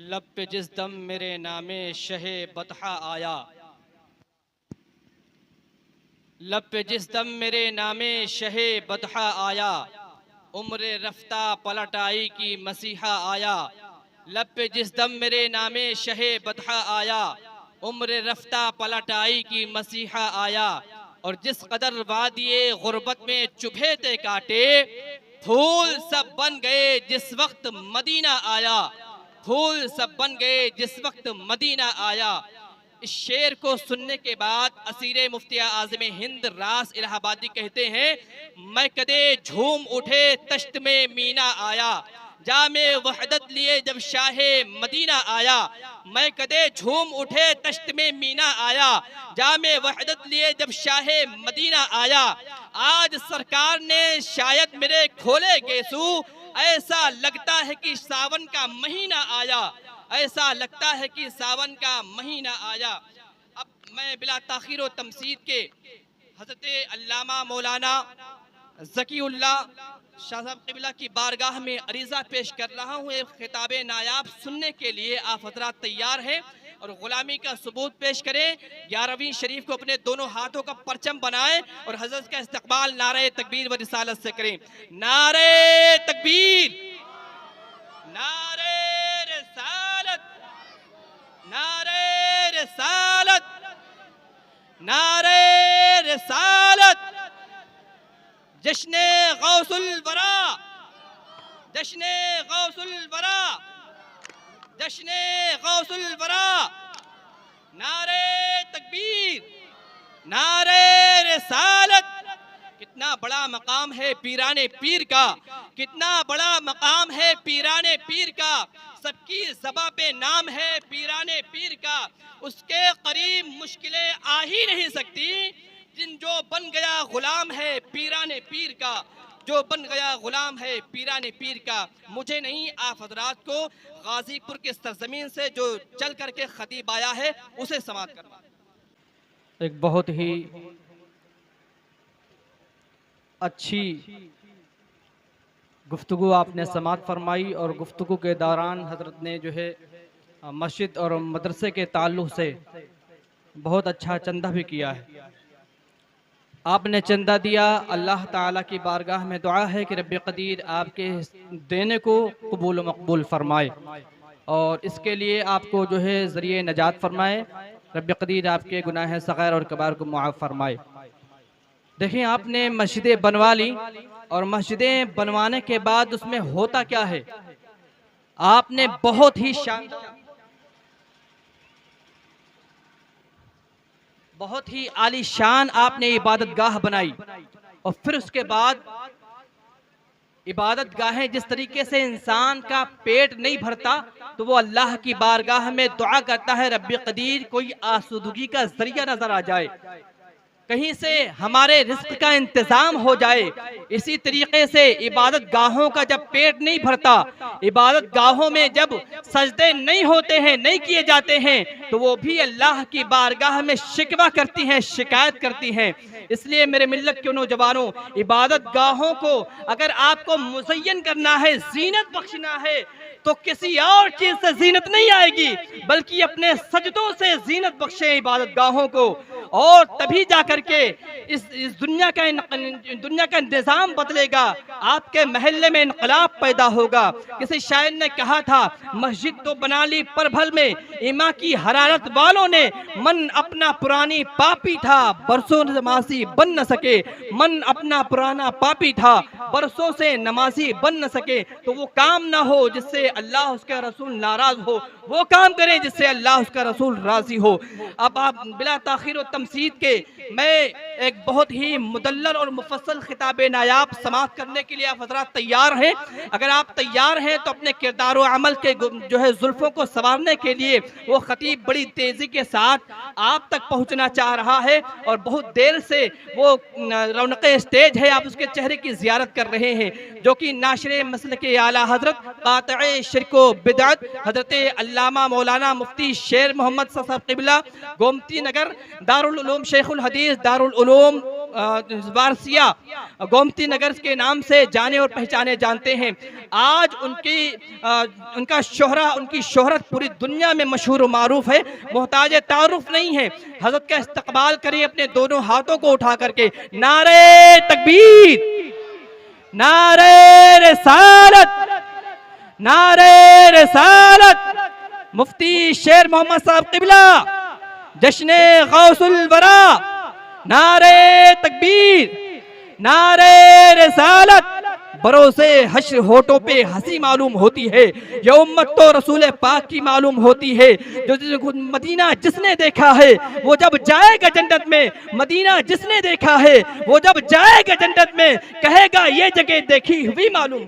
लब पे जिस दम मेरे नामे शहे बतहा आया, लब पे जिस दम मेरे नामे शहे बतहा आया, उम्र रफ्ता पलट आई की मसीहा आया। लब पे जिस दम मेरे नामे शहे बतहा आया, उम्र रफ्ता पलट आई की मसीहा आया। और जिस कदर वादिये गुर्बत में चुभे थे कांटे, फूल सब बन गए जिस वक्त मदीना आया, फूल सब बन गए जिस वक्त मदीना आया। इस शेर को सुनने के बाद असीरे मुफ्ती आज़म हिंद रास इलाहाबादी कहते हैं, मैं कदे झूम उठे तश्त में मीना आया, जामे वहदत लिए जब शाहे मदीना आया। मैं कदे झूम उठे तश्त में मीना आया, जामे वहदत लिए जब शाहे मदीना आया। आज सरकार ने शायद मेरे खोले गेसू, ऐसा लगता है कि सावन का महीना आया, ऐसा लगता है कि सावन का महीना आया। अब मैं बिला ताखीर व तमसीद के हज़रत अल्लामा मौलाना ज़कीउल्लाह शाह साहब क़िबला की बारगाह में अरीज़ा पेश कर रहा हूँ। एक खिताब नायाब सुनने के लिए आप हज़रात तैयार हैं और ग़ुलामी का सबूत पेश करें। 11वीं शरीफ को अपने दोनों हाथों का परचम बनाएं और हज़रत का इस्तक़बाल नारे तकबीर व रिसालत से करें। नारे तकबीर, नारे रिसालत, नारे रिसालत, नारे रिसालत। जश्ने गौसुल वरा, जश्ने गौसुल वरा, जश्ने गौसुल वरा। नारे तकबीर, नारे रिसालत। कितना बड़ा मकाम है पीराने पीर का, कितना बड़ा मकाम है पीराने पीर का। सबकी ज़बां पे नाम है पीराने पीर का, उसके करीब मुश्किलें आ ही नहीं सकती। जिन जो बन गया गुलाम है पीराने पीर का, जो बन गया गुलाम है पीराने पीर का। मुझे नहीं, आप हजरात को गाजीपुर के सरजमीन से जो चल करके खतीब आया है उसे समात करवा। एक बहुत ही अच्छी गुफ्तगू आपने समात फरमाई और गुफ्तगू के दौरान हज़रत ने जो है मस्जिद और मदरसे के ताल्लुक़ से बहुत अच्छा चंदा भी किया है। आपने चंदा दिया, अल्लाह ताला की बारगाह में दुआ है कि रब्बे कदीर आपके देने को कबूल मकबूल फरमाए और इसके लिए आपको जो है ज़रिए नजात फरमाए। रब्बे कदीर आपके गुनाह सग़ैर और कबार को मुआफ़ फरमाए। देखिए, आपने मस्जिदें बनवा ली और मस्जिदें बनवाने के बाद उसमें होता क्या है, आपने बहुत ही आलीशान आपने इबादत गाह बनाई और फिर उसके बाद इबादत गाहें जिस तरीके से इंसान का पेट नहीं भरता तो वो अल्लाह की बारगाह में दुआ करता है, रब्बी कदीर कोई आसूदगी का जरिया नजर आ जाए, कहीं से हमारे रिस्क का इंतजाम हो जाए। इसी तरीके से इबादत गाहों का जब पेट नहीं भरता, इबादत गाहों में जब सजदे नहीं होते हैं, नहीं किए जाते हैं, तो वो भी अल्लाह की बारगाह में शिकवा करती हैं, शिकायत करती हैं। इसलिए मेरे मिल्लत के नौजवानों, इबादत गाहों को अगर आपको मुज़य्यन करना है, जीनत बख्शना है, तो किसी और चीज से जीनत नहीं आएगी, बल्कि अपने सजदों से जीनत बख्शे इबादत गाहों को। और तभी जाकर के इस दुनिया का निज़ाम बदलेगा, आपके महल्ले में इनकलाब पैदा होगा। किसी शायर ने कहा था, मस्जिद तो बना ली पर भल में, इमा की हरारत वालों ने, मन अपना पुरानी पापी था बरसों नमाजी बन न सके। मन अपना पुराना पापी था बरसों से नमाजी बन न सके। तो वो काम ना हो जिससे अल्लाह उसके रसूल नाराज हो, वो काम करें जिससे अल्लाह उसका रसूल राजी हो। अब आप बिला ताखीर व तमसीद के मैं एक बहुत ही मुदल्लल और मुफस्सल खिताब नायाब समात करने के लिए आप हज़रात तैयार हैं? अगर आप तैयार हैं तो अपने किरदार व अमल के जो है जुल्फ़ों को संवारने के लिए वो खतीब बड़ी तेज़ी के साथ आप तक पहुँचना चाह रहा है और बहुत देर से वो रौनक स्टेज है, आप उसके चेहरे की ज़ियारत कर रहे हैं, जो कि नाशिर मसल के आला हज़रत क़ातिए शिर्क व बिदअत हज़रत अल्लामा मौलाना मुफ्ती शेर मोहम्मद साहब क़िबला गोमती नगर दारुल उलूम शेखुल हदीस दारुल उलूम वारसिया गोमती नगर के नाम से जाने और पहचाने जानते हैं। आज उनका शोहरा, उनकी शोहरत पूरी दुनिया में मशहूर और मारूफ है, मोहताज तारुफ नहीं है। हजरत का इस्तकबाल करिए अपने दोनों हाथों को उठा करके, नारे तकबीर, नारे रिसालत, नारे रिसालत। मुफ्ती शेर मोहम्मद साहब किबला, जश्ने गौसुल वरा, नारे तकबीर, नारे रिसालत। बरोसे हश्र होठों पे हंसी मालूम होती है, ये उम्मत तो रसूल पाक की मालूम होती है। जो मदीना जिसने देखा है वो जब जाएगा जन्नत में, मदीना जिसने देखा है वो जब जाएगा जन्नत में, कहेगा ये जगह देखी हुई मालूम।